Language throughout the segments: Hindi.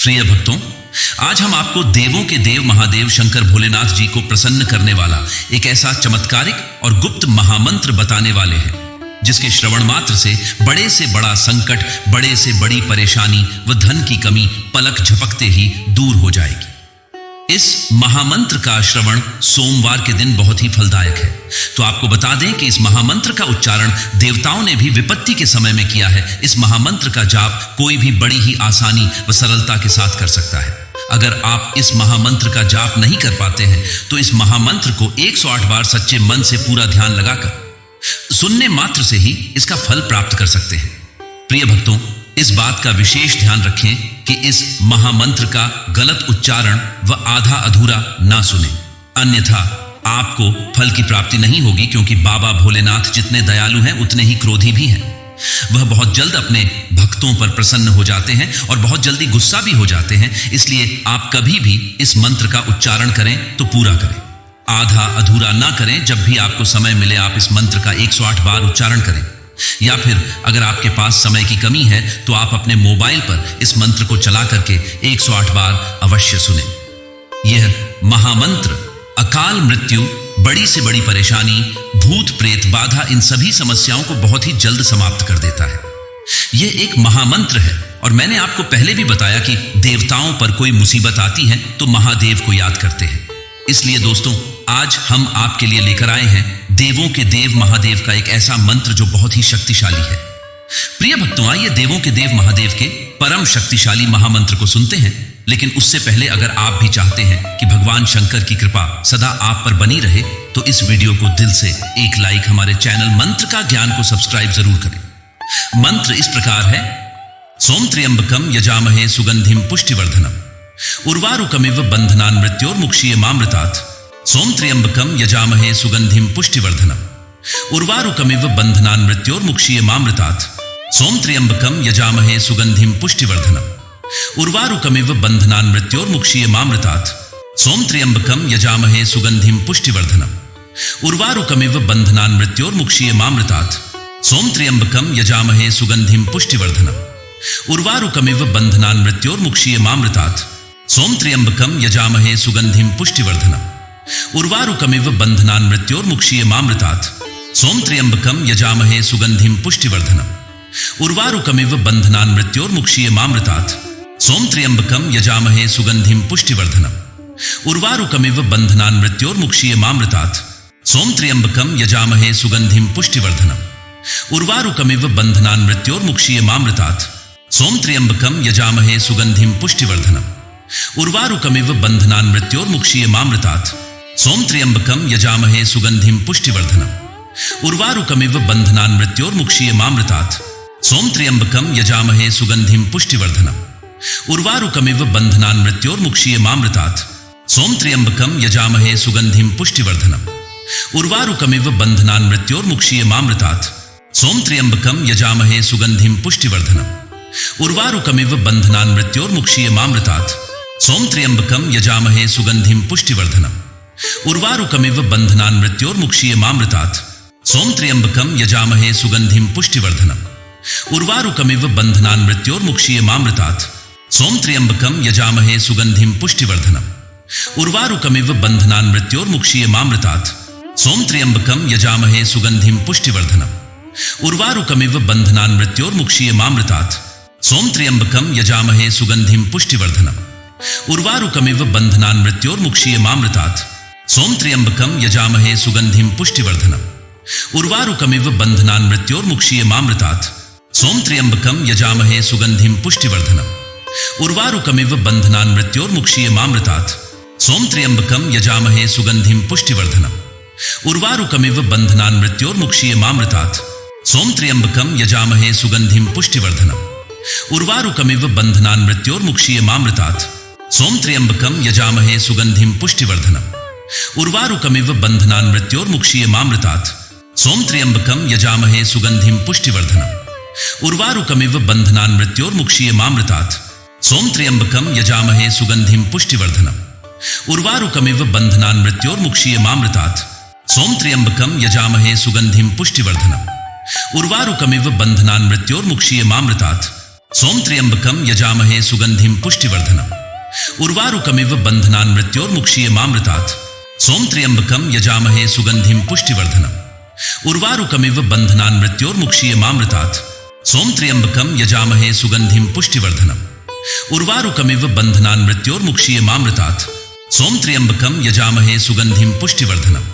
प्रिय भक्तों, आज हम आपको देवों के देव महादेव शंकर भोलेनाथ जी को प्रसन्न करने वाला एक ऐसा चमत्कारिक और गुप्त महामंत्र बताने वाले हैं जिसके श्रवण मात्र से बड़ा संकट, बड़े से बड़ी परेशानी व धन की कमी पलक झपकते ही दूर हो जाएगी। इस महामंत्र का श्रवण सोमवार के दिन बहुत ही फलदायक है। तो आपको बता दें कि इस महामंत्र का उच्चारण देवताओं ने भी विपत्ति के समय में किया है। इस महामंत्र का जाप कोई भी बड़ी ही आसानी व सरलता के साथ कर सकता है। अगर आप इस महामंत्र का जाप नहीं कर पाते हैं तो इस महामंत्र को 108 बार सच्चे मन से पूरा ध्यान लगाकर सुनने मात्र से ही इसका फल प्राप्त कर सकते हैं। प्रिय भक्तों, इस बात का विशेष ध्यान रखें कि इस महामंत्र का गलत उच्चारण व आधा अधूरा ना सुने, अन्यथा आपको फल की प्राप्ति नहीं होगी, क्योंकि बाबा भोलेनाथ जितने दयालु हैं उतने ही क्रोधी भी हैं। वह बहुत जल्द अपने भक्तों पर प्रसन्न हो जाते हैं और बहुत जल्दी गुस्सा भी हो जाते हैं। इसलिए आप कभी भी इस मंत्र का उच्चारण करें तो पूरा करें, आधा अधूरा ना करें। जब भी आपको समय मिले आप इस मंत्र का 108 बार उच्चारण करें, या फिर अगर आपके पास समय की कमी है तो आप अपने मोबाइल पर इस मंत्र को चला करके 108 बार अवश्य सुनें। यह महामंत्र अकाल मृत्यु, बड़ी से बड़ी परेशानी, भूत प्रेत बाधा, इन सभी समस्याओं को बहुत ही जल्द समाप्त कर देता है। यह एक महामंत्र है और मैंने आपको पहले भी बताया कि देवताओं पर कोई मुसीबत आती है तो महादेव को याद करते हैं। इसलिए दोस्तों, आज हम आपके लिए लेकर आए हैं देवों के देव महादेव का एक ऐसा मंत्र जो बहुत ही शक्तिशाली है। प्रिय भक्तों, आइए देवों के देव महादेव के परम शक्तिशाली महामंत्र को सुनते हैं। लेकिन उससे पहले अगर आप भी चाहते हैं कि भगवान शंकर की कृपा सदा आप पर बनी रहे तो इस वीडियो को दिल से एक लाइक, हमारे चैनल मंत्र का ज्ञान को सब्सक्राइब जरूर करें। मंत्र इस प्रकार है: सोम त्र्यंबकम यजामहे सुगंधिम पुष्टिवर्धनम उर्वारुकमिव बंधनान् मृत्योर्मुक्षीयमामृतात्। सोम त्र्यंबकम यजामहे सुगंधिम पुष्टिवर्धनम उर्वारुकमिव बंधनान् मृत्योर्मुक्षीयमामृतात्। सोम त्र्यंबकम यजामहे सुगंधिम पुष्टिवर्धनम उर्वारुकमिव बंधनान् मृत्योर्मुक्षीयमामृतात्। सोम त्र्यंबकम यजामहे सुगंधिम पुष्टिवर्धनम उर्वारुकमिव बंधनान् मृत्योर्मुक्षीयमामृतात्। सोम त्र्यंबकम यजामहे सुगंधिम पुष्टिवर्धनम उर्वारुकमिव बंधनान् मृत्योर्मुक्षीयमामृतात्। सोम त्र्यंबकम यजामहे सुगंधिम पुष्टिवर्धनम उर्वारुकमिव बंधनान् मृत्योर्मुक्षीयमामृतात्। सोम त्र्यंबकम यजामहे सुगंधिम पुष्टिवर्धनम उर्वारुकमिव बंधनान् मृत्योर्मुक्षीयमामृतात्। सोम त्र्यंबकम यजामहे सुगंधिम पुष्टिवर्धनम उर्वारुकमिव बंधनान् मृत्योर्मुक्षीयमामृतात्। सोम त्र्यंबकम यजामहे सुगंधिम पुष्टिवर्धनम उर्वारुकमिव बंधनान् मृत्योर्मुक्षीयमामृतात्। सोम त्र्यंबकम यजामहे सुगंधिम पुष्टिवर्धनम उर्वारुकमिव बंधनान् मृत्योर्मुक्षीयमामृतात्। सोम त्र्यंबकम यजामहे सुगंधिम पुष्टिवर्धनम उर्वारुकमिव बंधनान् मृत्योर्मुक्षीयमामृतात्। सोम त्र्यंबकम यजामहे सुगंधिम पुष्टिवर्धनम उर्वारुकमिव बंधनान् मृत्योर्मुक्षीयमामृतात्। सोम त्र्यंबकम यजामहे सुगंधिम पुष्टिवर्धनम उर्वारुकमिव बंधनान् मृत्योर्मुक्षीयमामृतात्। सोम त्र्यंबकम यजामहे सुगंधिम पुष्टिवर्धनम उर्वारुकमिव बंधनान् मृत्योर्मुक्षीयमामृतात्। सोम त्र्यंबकम यजामहे सुगंधिम पुष्टिवर्धनम उर्वारुकमिव बंधनान् मृत्योर्मुक्षीयमामृतात्। सोम त्र्यंबकम यजामहे सुगंधिम पुष्टिवर्धनम उर्वारुकमिव बंधनान् मृत्योर्मुक्षीयमामृतात्। सोम त्र्यंबकम यजामहे सुगंधिम पुष्टिवर्धनम उर्वारुकमिव बंधनान् मृत्योर्मुक्षीयमामृतात्। सोम त्र्यंबकम यजामहे सुगंधिम पुष्टिवर्धनम उर्वारुकमिव बंधनान् मृत्योर्मुक्षीयमामृतात्। सोम त्र्यंबकम यजामहे सुगंधिम पुष्टिवर्धनम उर्वारुकमिव बंधनान् मृत्योर्मुक्षीयमामृतात्। सोम त्र्यंबकम यजामहे सुगंधिम पुष्टिवर्धनम उर्वारुकमिव बंधनान् मृत्योर्मुक्षीयमामृतात्। सोम त्र्यंबकम यजामहे सुगंधिम पुष्टिवर्धनम उर्वारुकमिव बंधनान् मृत्योर्मुक्षीयमामृतात्। सोम त्र्यंबकम यजामहे सुगंधिम पुष्टिवर्धनम उर्वारुकमिव बंधनान् मृत्योर्मुक्षीयमामृतात्। सोम त्र्यंबकम यजामहे सुगंधिम पुष्टिवर्धनम उर्वारुकमिव बंधनान् मृत्योर्मुक्षीयमामृतात्। सोम त्र्यंबकम यजामहे सुगंधिम पुष्टिवर्धनम उर्वारुकमिव बंधनान् मृत्योर्मुक्षीयमामृतात्। सोम त्र्यंबकम यजामहे सुगंधिम पुष्टिवर्धनम उर्वारुकमिव बंधनान् मृत्योर्मुक्षीयमामृतात्। सोम त्र्यंबकम यजामहे सुगंधिम पुष्टिवर्धनम उर्वारुकमिव बंधनान् मृत्योर्मुक्षीयमामृतात्। सोम त्र्यंबकम यजामहे सुगंधिम पुष्टिवर्धनम उर्वारुकमिव बंधनान् मृत्योर्मुक्षीयमामृतात्। सोम त्र्यंबकम यजामहे सुगंधिम पुष्टिवर्धनम उर्वारुकमिव बंधनान् मृत्योर्मुक्षीयमामृतात् सोम त्र्यंबकम यजामहे सुगंधिम पुष्टिवर्धनम उर्वारुकमिव बंधनान् मृत्योर्मुक्षीयमामृतात् सोम त्र्यंबकम यजामहे सुगंधिम पुष्टिवर्धनम उर्वारुकमिव बंधनान् मृत्योर्मुक्षीयमामृतात् सोम त्र्यंबकम यजामहे सुगंधिम पुष्टिवर्धनम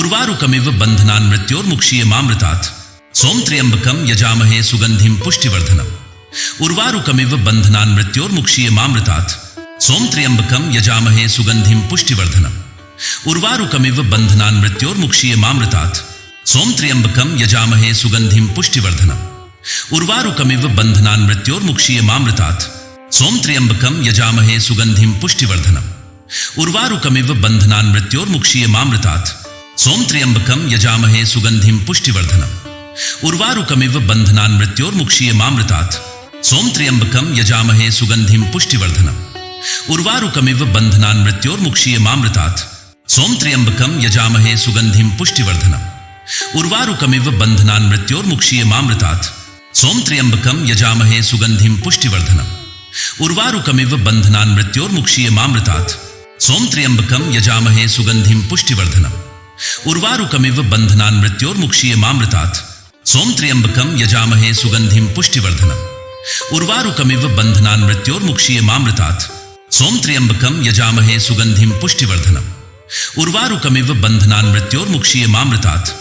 उर्वारुकमिव बंधनान् मृत्योर्मुक्षीयमामृतात् सोम त्र्यंबकम यजामहे सुगंधिम पुष्टिवर्धनम उर्वारुकमिव बंधनान् मृत्योर्मुक्षीयमामृतात् सोम त्र्यंबकम यजामहे सुगंधिम पुष्टिवर्धनम उर्वारुकमिव बंधनान् मृत्योर्मुक्षीयमामृतात् सोम त्र्यंबकम यजामहे सुगंधिम पुष्टिवर्धनम उर्वारुकमिव बंधनान् मृत्योर्मुक्षीयमामृतात् सोम त्र्यंबकम यजामहे सुगंधिम पुष्टिवर्धनम उर्वारुकमिव बंधनान् मृत्योर्मुक्षीयमामृतात् सोम त्र्यंबकम यजामहे सुगंधिम पुष्टिवर्धनम उर्वारुकमिव बंधनान् मृत्योर्मुक्षीयमामृतात् सोम त्र्यंबकम यजामहे सुगंधिम पुष्टिवर्धनम उर्वारुकमिव बंधनान् मृत्योर्मुक्षीयमामृतात् सोम त्र्यंबकम यजामहे सुगंधिम पुष्टिवर्धनम उर्वारुकमिव बंधनान् मृत्योर्मुक्षीयमामृतात् सोम त्र्यंबकम यजामहे सुगंधिम पुष्टिवर्धनम उर्वारुकमिव बंधनान् मृत्योर्मुक्षीयमामृतात् सोम त्र्यंबकम यजामहे सुगंधिम पुष्टिवर्धनम उर्वारुकमिव बंधनान् मृत्योर्मुक्षीयमामृतात् सोम त्र्यंबकम यजामहे सुगंधिम पुष्टिवर्धनम उर्वारुकमिव बंधनान् मृत्योर्मुक्षीयमामृतात्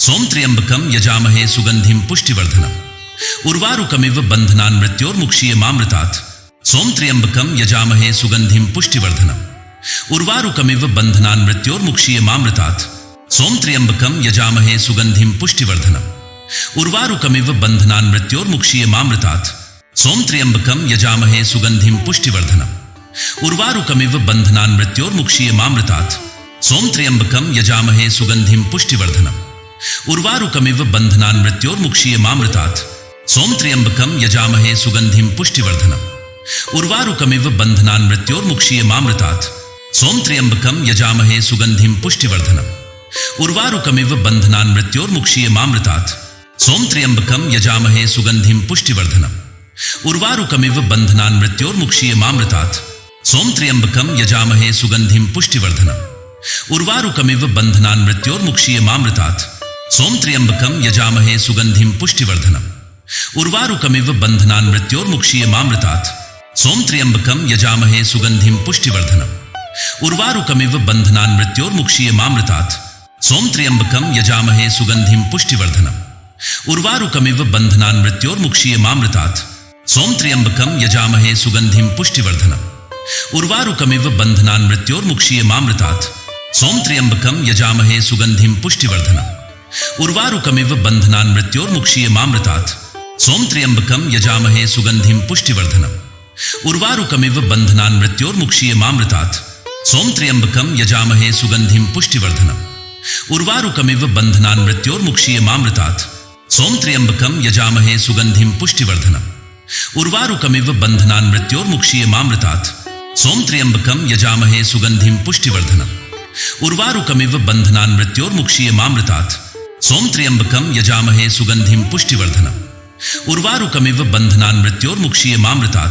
सोम त्र्यंबकम यजामहे सुगंधिम पुष्टिवर्धनम उर्वारुकमिव बंधनान् मृत्योर्मुक्षीयमामृतात् सोम त्र्यंबकम यजामहे सुगंधिम पुष्टिवर्धनम उर्वारुकमिव बंधनान् मृत्योर्मुक्षीयमामृतात् सोम त्र्यंबकम यजामहे सुगंधिम पुष्टिवर्धनम उर्वारुकमिव बंधनान् मृत्योर्मुक्षीयमामृतात् सोम त्र्यंबकम यजामहे सुगंधिम पुष्टिवर्धनम उर्वारुकमिव बंधनान् मृत्योर्मुक्षीयमामृतात् सोम त्र्यंबकम यजामहे सुगंधिम पुष्टिवर्धनम उर्वारुकमिव बंधनान् मृत्योर्मुक्षीयमामृतात् सोम त्र्यंबकम यजामहे सुगंधिम पुष्टिवर्धनम उर्वारुकमिव बंधनान् मृत्योर्मुक्षीयमामृतात् सोम त्र्यंबकम यजामहे सुगंधिम पुष्टिवर्धनम उर्वारुकमिव बंधनान् मृत्योर्मुक्षीयमामृतात् सोम त्र्यंबकम यजामहे सुगंधिम पुष्टिवर्धनम उर्वारुकमिव बंधनान् मृत्योर्मुक्षीयमामृतात् सोम त्र्यंबकम यजामहे सुगंधिम पुष्टिवर्धनम उर्वारुकमिव बंधनान् मृत्योर्मुक्षीयमामृतात् सोम त्र्यंबकम यजामहे सुगंधिम पुष्टिवर्धनम उर्वारुकमिव बंधनान् मृत्योर्मुक्षीयमामृतात् सोम त्र्यंबकम यजामहे सुगंधिम पुष्टिवर्धनम उर्वारुकमिव बंधनान् मृत्योर्मुक्षीयमामृतात् सोम त्र्यंबकम यजामहे सुगंधिम पुष्टिवर्धनम उर्वारुकमिव बंधनान् मृत्योर्मुक्षीयमामृतात् सोम त्र्यंबकम यजामहे सुगंधिम पुष्टिवर्धनम उर्वारुकमिव बंधनान् मृत्योर्मुक्षीयमामृतात् सोम त्र्यंबकम यजामहे सुगंधिम पुष्टिवर्धनम उर्वारुकमिव बंधनान् मृत्योर्मुक्षीयमामृतात् सोम त्र्यंबकम यजामहे सुगंधिम पुष्टिवर्धनम उर्वारुकमिव बंधनान् मृत्योर्मुक्षीयमामृतात् सोम त्र्यंबकम यजामहे सुगंधिम पुष्टिवर्धनम उर्वारुकमिव बंधनान् मृत्योर्मुक्षीयमामृतात् सोम त्र्यंबकम यजामहे सुगंधिम पुष्टिवर्धनम उर्वारुकमिव बंधनान् मृत्योर्मुक्षीयमामृतात् सोम त्र्यंबकम यजामहे सुगंधिम पुष्टिवर्धनम उर्वारुकमिव बंधनान् मृत्योर्मुक्षीयमामृतात् सोम त्र्यंबकम यजामहे सुगंधिम पुष्टिवर्धनम उर्वारुकमिव बंधनान् मृत्योर्मुक्षीयमामृतात् सोम त्र्यंबकम यजामहे सुगंधिम पुष्टिवर्धनम उर्वारुकमिव बंधनान् मृत्योर्मुक्षीयमामृतात्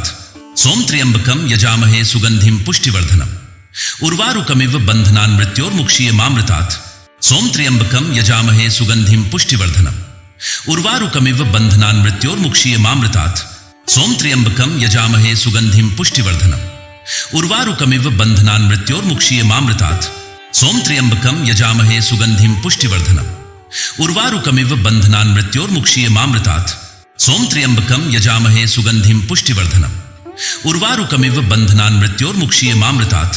सोम त्र्यंबकम यजामहे सुगंधिम पुष्टिवर्धनम उर्वारुकमिव बंधनान् मृत्योर्मुक्षीयमामृतात् सोम त्र्यंबकम यजामहे सुगंधिम पुष्टिवर्धनम उर्वारुकमिव बंधनान् मृत्योर्मुक्षीयमामृतात् सोम त्र्यंबकम यजामहे सुगंधिम पुष्टिवर्धनम उर्वारुकमिव बंधनान् मृत्योर्मुक्षीयमामृतात् सोम त्र्यंबकम यजामहे सुगंधिम पुष्टिवर्धनम उर्वारुकमिव बंधनान् मृत्योर्मुक्षीयमामृतात् सोम त्र्यंबकम यजामहे सुगंधिम पुष्टिवर्धनम उर्वारुकमिव बंधनान् मृत्योर्मुक्षीयमामृतात्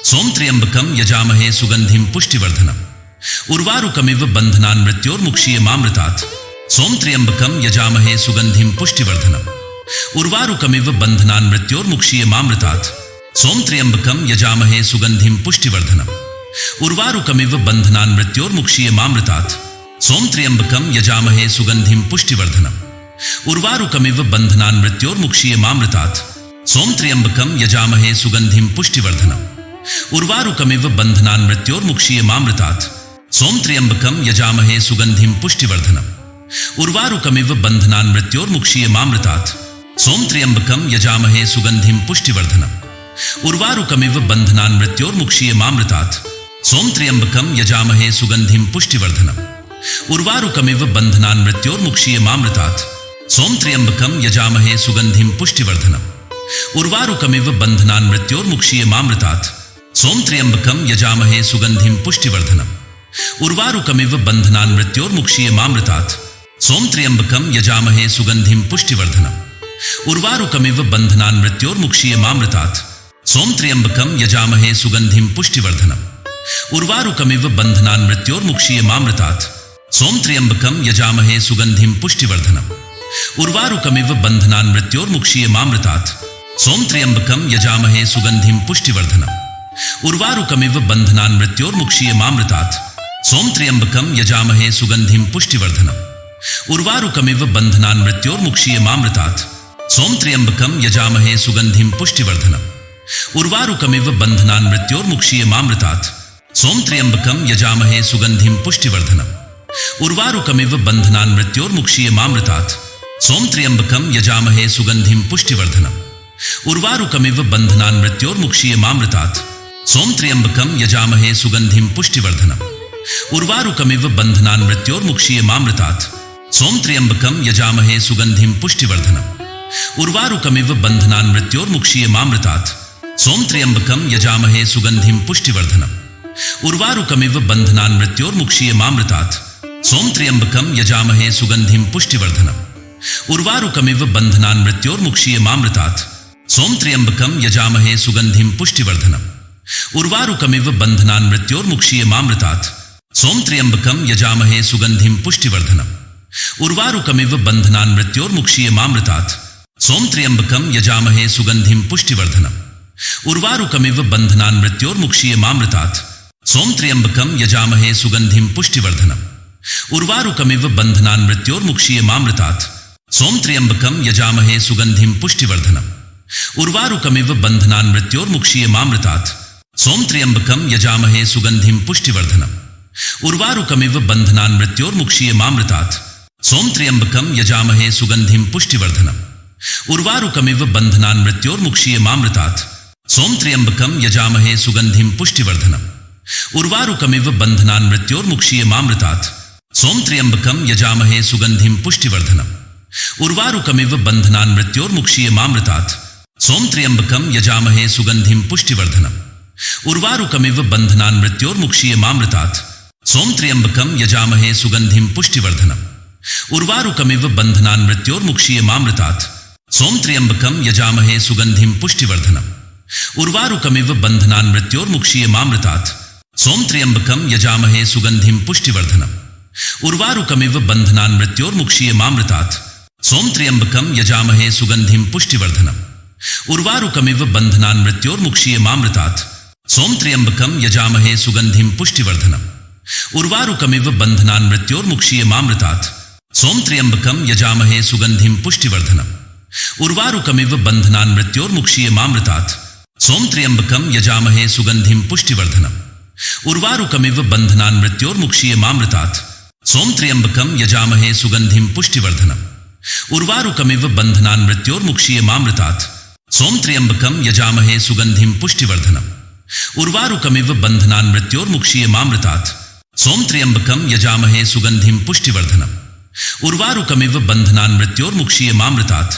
सोम त्र्यंबकम यजामहे सुगंधिम पुष्टिवर्धनम उर्वारुकमिव बंधनान् मृत्योर्मुक्षीयमामृतात् सोम त्र्यंबकम यजामहे सुगंधिम पुष्टिवर्धनम उर्वारुकमिव बंधनान् मृत्योर्मुक्षीयमामृतात् सोम त्र्यंबकम यजामहे सुगंधिम पुष्टिवर्धनम उर्वारुकमिव बंधनान् मृत्योर्मुक्षीयमामृतात् सोम त्र्यंबकम यजामहे सुगंधिम पुष्टिवर्धनम उर्वारुकमिव बंधनान् मृत्योर्मुक्षीयमामृतात् सोम त्र्यंबकम यजामहे सुगंधिम पुष्टिवर्धनम उर्वारुकमिव बंधनान् मृत्योर्मुक्षीयमामृतात् सोम त्र्यंबकम यजामहे सुगंधिम पुष्टिवर्धनम उर्वारुकमिव बंधनान् मृत्योर्मुक्षीयमामृतात् सोम त्र्यंबकम यजामहे सुगंधिम पुष्टिवर्धनम उर्वारुकमिव बंधनान् मृत्योर्मुक्षीयमामृतात् सोम त्र्यंबकम यजामहे सुगंधिम पुष्टिवर्धनम उर्वारुकमिव बंधनान् मृत्योर्मुक्षीयमामृतात् सोम त्र्यंबकम यजामहे सुगंधिम पुष्टिवर्धनम उर्वारुकमिव बंधनान् मृत्योर्मुक्षीयमामृतात् सोम त्र्यंबकम यजामहे सुगंधिम पुष्टिवर्धनम उर्वारुकमिव बंधनान् मृत्योर्मुक्षीयमामृतात् सोम त्र्यंबकम यजामहे सुगंधिम पुष्टिवर्धनम उर्वारुकमिव बंधनान् मृत्योर्मुक्षीयमामृतात् सोम त्र्यंबकम यजामहे सुगंधिम पुष्टिवर्धनम उर्वारुकमिव बंधनान् मृत्योर्मुक्षीयमामृतात् सोम त्र्यंबकम यजामहे सुगंधिम पुष्टिवर्धनम उर्वारुकमिव बंधनान् मृत्योर्मुक्षीयमामृतात् सोम त्र्यंबकम यजामहे सुगंधिम पुष्टिवर्धनम उर्वारुकमिव बंधनान् मृत्योर्मुक्षीयमामृतात् सोम त्र्यंबकम यजामहे सुगंधिम पुष्टिवर्धनम उर्वारुकमिव बंधनान् मृत्योर्मुक्षीयमामृतात् सोम त्र्यंबकम यजामहे सुगंधिम पुष्टिवर्धनम उर्वारुकमिव बंधनान् मृत्योर्मुक्षीयमामृतात् सोम त्र्यंबकम यजामहे सुगंधिम पुष्टिवर्धनम उर्वारुकमिव बंधनान् मृत्योर्मुक्षीयमामृतात् सोम त्र्यंबकम यजामहे सुगंधिम पुष्टिवर्धनम उर्वारुकमिव बंधनान् मृत्योर्मुक्षीयमामृतात् सोम त्र्यंबकम यजामहे सुगंधिम पुष्टिवर्धनम उर्वारुकमिव बंधनान् मृत्योर्मुक्षीयमामृतात् सोम त्र्यंबकम यजामहे सुगंधिम पुष्टिवर्धनम उर्वारुकमिव बंधनान् मृत्योर्मुक्षीयमामृतात् सोम त्र्यंबकम यजामहे सुगंधिम पुष्टिवर्धनम उर्वारुकमिव बंधनान् मृत्योर्मुक्षीयमामृतात् सोम त्र्यंबकम यजामहे सुगंधिम पुष्टिवर्धनम उर्वारुकमिव बंधनान् मृत्योर्मुक्षीयमामृतात् सोम त्र्यंबकम यजामहे सुगंधिम पुष्टिवर्धनम उर्वारुकमिव बंधनान् मृत्योर्मुक्षीयमामृतात् सोम त्र्यंबकम यजामहे सुगंधिम पुष्टिवर्धनम उर्वारुकमिव बंधनान् मृत्योर्मुक्षीयमामृतात् सोम त्र्यंबकम यजामहे सुगंधिम पुष्टिवर्धनम उर्वारुकमिव बंधनान् मृत्योर्मुक्षीयमामृतात् सोम त्र्यंबकम यजामहे सुगंधिम पुष्टिवर्धनम उर्वारुकमिव बंधनान् मृत्योर्मुक्षीयमामृतात् सोम त्र्यंबकम यजामहे सुगंधिम पुष्टिवर्धनम उर्वारुकमिव बंधनान् मृत्योर्मुक्षीयमामृतात् सोम त्र्यंबकम यजामहे सुगंधिम पुष्टिवर्धनम उर्वारुकमिव बंधनान् मृत्योर्मुक्षीयमामृतात् सोम त्र्यंबकम यजामहे सुगंधिम पुष्टिवर्धनम उर्वारुकमिव बंधनान् मृत्योर्मुक्षीयमामृतात् सोम त्र्यंबकम यजामहे सुगंधिम पुष्टिवर्धनम उर्वारुकमिव बंधनान् मृत्योर्मुक्षीयमामृतात् सोम त्र्यंबकम यजामहे सुगंधिम पुष्टिवर्धनम उर्वारुकमिव बंधनान् मृत्योर्मुक्षीयमामृतात् सोम त्र्यंबकम यजामहे सुगंधिम पुष्टिवर्धनम उर्वारुकमिव बंधनान् मृत्योर्मुक्षीयमामृतात् सोम त्र्यंबकम यजामहे सुगंधिम पुष्टिवर्धनम उर्वारुकमिव बंधनान् मृत्योर्मुक्षीयमामृतात् सोम त्र्यंबकम यजामहे सुगंधिम पुष्टिवर्धनम उर्वारुकमिव बंधनान् मृत्योर्मुक्षीयमामृतात् सोम त्र्यंबकम यजामहे सुगंधिम पुष्टिवर्धनम उर्वारुकमिव बंधनान् मृत्योर्मुक्षीयमामृतात् सोम त्र्यंबकम यजामहे सुगंधिम पुष्टिवर्धनम उर्वारुकमिव बंधनान् मृत्योर्मुक्षीयमामृतात् सोम त्र्यंबकम यजामहे सुगंधिम पुष्टिवर्धनम उर्वारुकमिव बंधनान् मृत्योर्मुक्षीयमामृतात् सोम त्र्यंबकम यजामहे सुगंधिम पुष्टिवर्धनम उर्वारुकमिव बंधनान् मृत्योर्मुक्षीयमामृतात् सोम त्र्यंबकम यजामहे सुगंधिम पुष्टिवर्धनम उर्वारुकमिव बंधनान् मृत्योर्मुक्षीयमामृतात् सोम त्र्यंबकम यजामहे सुगंधिम पुष्टिवर्धनम उर्वारुकमिव बंधनान् मृत्योर्मुक्षीयमामृतात् सोम त्र्यंबकम यजामहे सुगंधिम पुष्टिवर्धनम उर्वारुकमिव बंधनान् मृत्योर्मुक्षीयमामृतात् सोम त्र्यंबकम यजामहे सुगंधिम पुष्टिवर्धनम उर्वारुकमिव बंधनान् मृत्योर्मुक्षीयमामृतात्